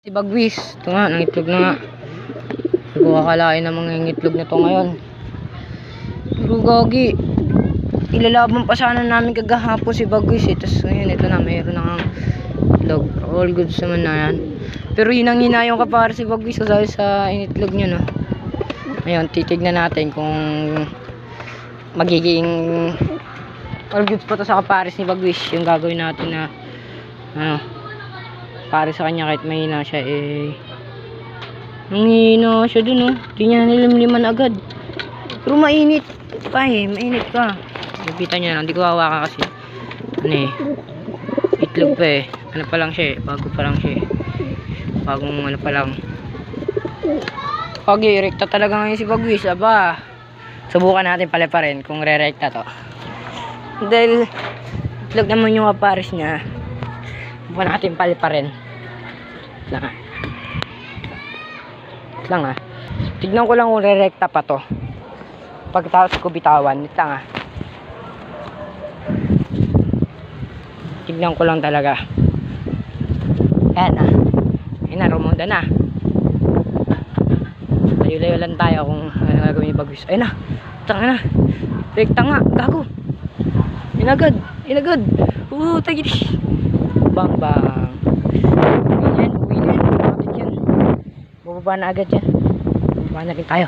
Si Bagwis, ito nga, nangitlog na nga. Hindi ko akalain na mga ngitlog na to ngayon. Pero gagi, ilalaban pa sana namin kagahapon si Bagwis eh. Tapos ngayon, ito na, mayroon na nga itlog. All goods naman na yan. Pero hinang-hina yung kapare si Bagwis kasi sa initlog niya, no. Ngayon, titignan natin kung magiging all goods pa to sa kapares ni Bagwis. Yung gagawin natin na ano, para sa kanya kahit mahina siya eh. Nanghina siya dun, oh. Di niya nilimliman agad. Pero mainit pa eh. Mainit pa. Nakita niya lang. Hindi ko hawakan kasi. Ano eh. Itlog pa eh. Ano pa lang siya eh. Bago pa lang siya eh. Bagong ano pa lang. Okay, rekta talaga ngayon si Bagwis. Aba. Subukan natin pala pa rin kung re-rekta to. Dahil itlog naman yung kapares niya. Subukan natin pala pa rin. Lang ah. Tignan ko lang kung re-rekta pa to. Pagkatapos ko bitawan. Ito lang ah. Tignan ko lang talaga. Ayan ah. Ayan na, rumonda na. Layo-layo lang tayo kung ano gagawin ni Bagwis. Ayan na. Tanga na. Rekta nga. Gago. Inagad. Inagad. Tagish. Bang bang. Uwi na yan. Bakit yan? Bubaba na agad yan. Bubaba na rin tayo.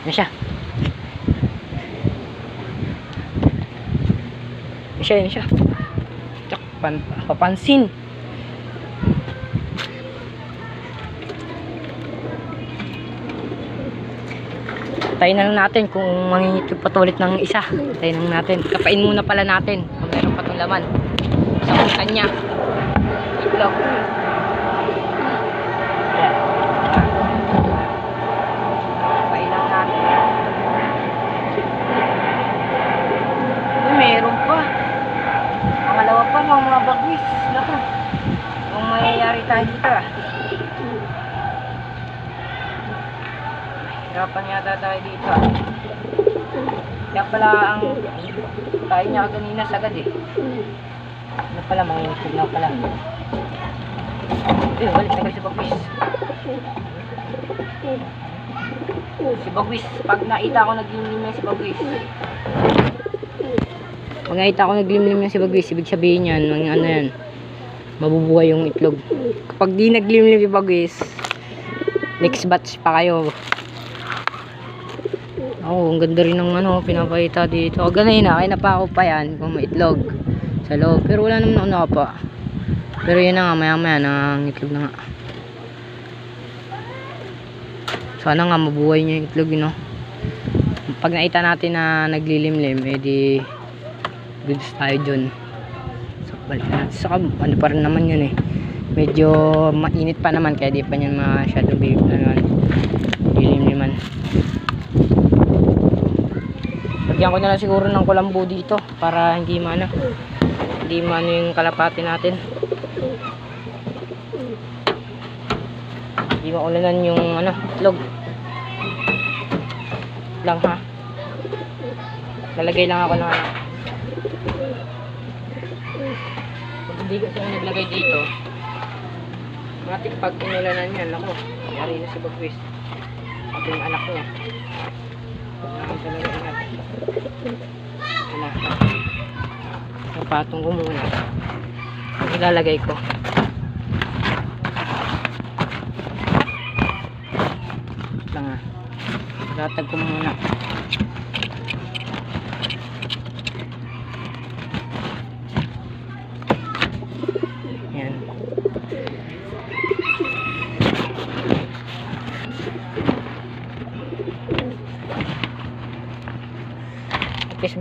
Ano siya? Ano siya? Tsak, papansin. Tayin na lang natin kung mangingitlog pa ulit ng isa. Tayin na lang natin. Kapain muna pala natin kung meron pa itong laman. Sa kanya. Itlog. Kapain lang natin. Meron pa. Pangalawa pa ng mga Bagwis. Naku. Kung mayayari tayo dito ah. Hirapan yata tayo dito ah. Kaya pala ang tayo niya kanina sagad eh. Ano pala, mangingitlog na pala. Balik na kayo si Bagwis. Si Bagwis, pag nakita ko naglimlim yan si Bagwis. Pag nakita ko naglimlim yan si Bagwis, ibig sabihin yan, ano yan, mabubuhay yung itlog. Kapag di naglimlim si Bagwis, next batch pa kayo. Ang ganda rin ng ano, pinapakita dito. O ganun na, kaya napako pa yan kung may itlog sa loob. Pero wala naman ako pa. Pero yun na nga, maya maya nang itlog na nga. Sana nga mabuhay niya yung itlog, you know. Pag nakita natin na naglilimlim, edi goods tayo dun. So balik na natin. Saka ano pa rin naman yun eh. Medyo mainit pa naman, kaya di pa niyan masyadong lilimliman. Lagyan ko na lang siguro ng kulambo dito para hindi maano yung kalapati natin. Hindi maulanan yung ano, itlog. Lang ha. Lalagay lang ako ng ano. Pag hindi kasi ako naglagay dito, matik pag inulanan yan, ako, yari na si Bagwis. At yung anak niya. Talaga ingat. Wala. Napatong ko muna. Ilalagay ko. Lang ah. Ilatag ko muna. Yan.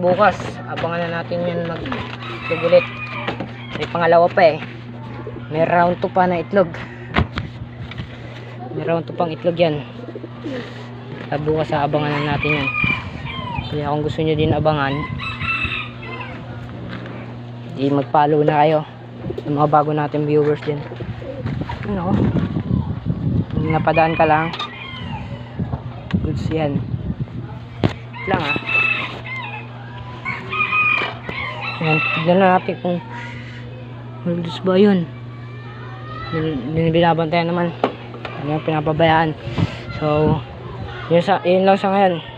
Bukas, abangan na natin yun mag-ulit. May pangalawa pa eh. May round 2 pa na itlog. May round 2 pang itlog yan. Bukas abangan na natin yan. Kaya kung gusto nyo din abangan, di mag-follow na kayo sa mga bago natin viewers din. Ano, napadaan ka lang, goods yan lang ah. Ayan, tignan na natin kung maldos ba yun. Binabantayan naman. Hindi namin pinapabayaan. So, yun lang sa ngayon.